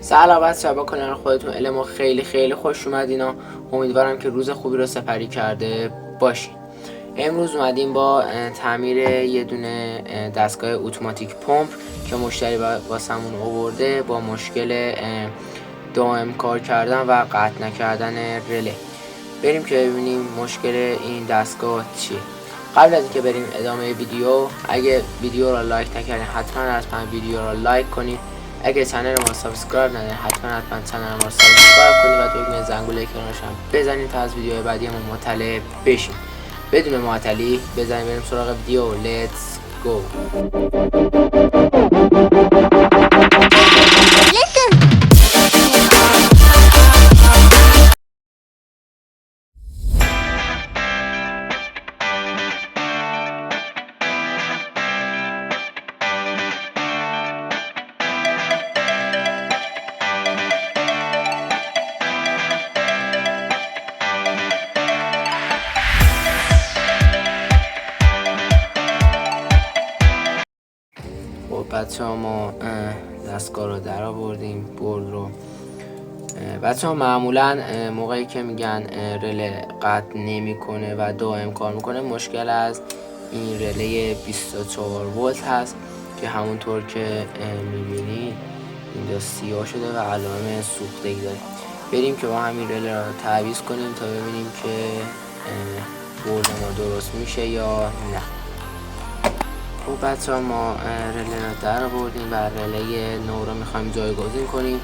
سلام بچه‌ها، با کانال خودتون الما خیلی خوش اومدین. امیدوارم که روز خوبی رو سپری کرده باشین. امروز اومدیم با تعمیر یه دونه دستگاه اتوماتیک پمپ که مشتری واسمون آورده با مشکل دائم کار کردن و قطع نکردن رله. بریم که ببینیم مشکل این دستگاه چیه. قبل از اینکه بریم ادامه ویدیو، اگه ویدیو رو لایک نکردین حتما ویدیو رو لایک کنید. اگه کانال ما سابسکرایب ندارین حتما کانال ما سابسکرایب کنید و دکمه زنگوله کنارش هم بزنید تا از ویدیوهای بعدی ما مطلع بشین. بدون معطلی بزنیم بریم سراغ ویدیو. لیتس گو. بچه ها ما دستگاه رو در آوردیم، بورد رو. بچه ها معمولا موقعی که میگن رله قطع نمیکنه و دائم کار میکنه، مشکل از این رله 24 ولت هست که همونطور که میبینید اینجا سیاه شده و علائم سوختگی داره. بریم که با همین رله رو تعویض کنیم تا ببینیم که بورد ما درست میشه یا نه. خب بچه ها ما رله رو در آوردیم و رله نو رو میخوایم جایگزین کنیم.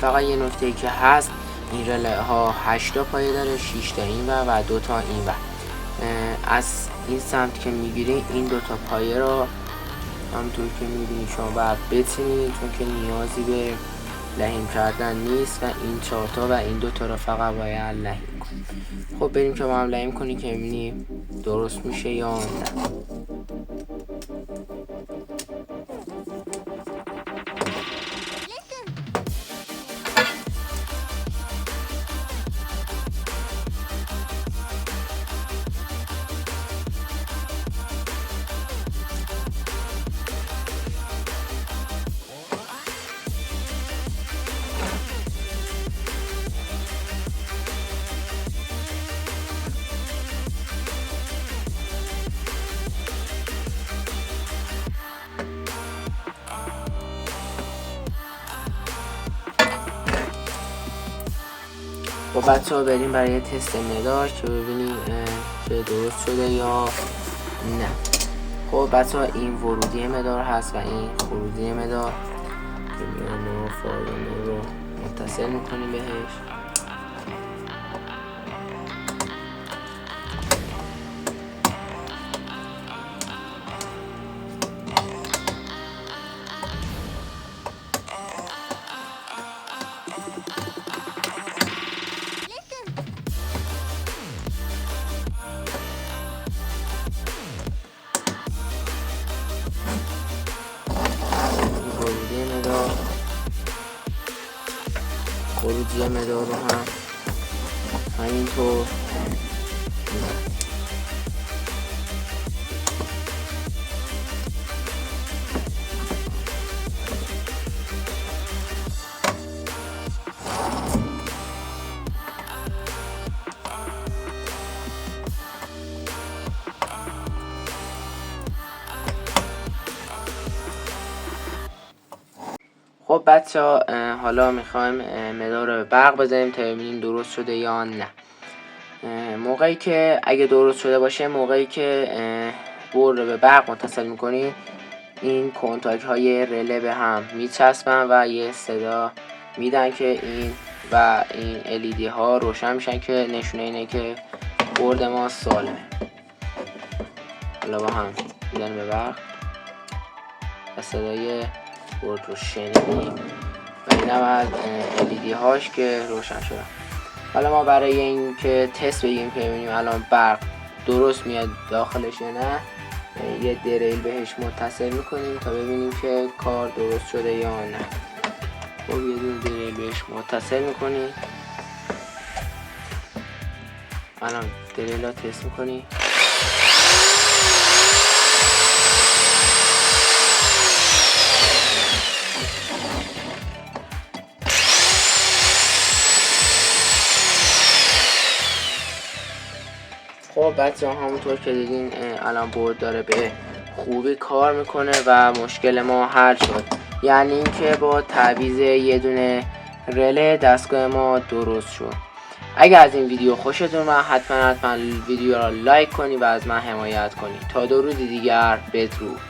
فقط یه نکته ای که هست، این رله ها 8 تا پایه داره، 6 تا این و 2 تا این و از این سمت که میگیریم این 2 تا پایه رو همونطور که میبینید شما باید بتونید، چون که نیازی به لحیم کردن نیست و این 4 تا و این 2 تا رو فقط باید لحیم کنیم. خب بریم که با هم لحیم کنیم که ببینیم درست میشه یا نه. با بچه ها بریم برای تست مدار که ببینیم که درست شده یا نه. خب بچه ها این ورودی مدار هست و این خروجی مدار که میان و فارغ رو متصل میکنیم بهش. خروجی مدار رو هم همینطور. خب بچه ها حالا میخوایم مدار رو به برق بزنیم تا ببینیم درست شده یا نه. موقعی که اگه درست شده باشه، موقعی که بورد رو به برق متصل میکنیم این کنتاک های رله به هم میچسبن و یه صدا میدن که این و این LED ها روشن میشن که نشونه اینه که بورد ما سالمه. حالا با هم میدن به برق و صدای بورد رو شنیدیم و این هم از LED هاش که روشن شدن. حالا ما برای این که تست بگیم که ببینیم الان برق درست میاد داخلش یا نه، یه دریل بهش متصل میکنیم تا ببینیم که کار درست شده یا نه. خب یه دونه دریل بهش متصل میکنیم. الان دریل ها تست میکنیم. خب بچه ها همونطور که دیدین الان برد داره به خوبی کار میکنه و مشکل ما حل شد. یعنی اینکه با تعویض یه دونه رله دستگاه ما درست شد. اگر از این ویدیو خوشتون اومد حتما ویدیو را لایک کنید و از من حمایت کنید. تا 2 روز دیگر بدرود.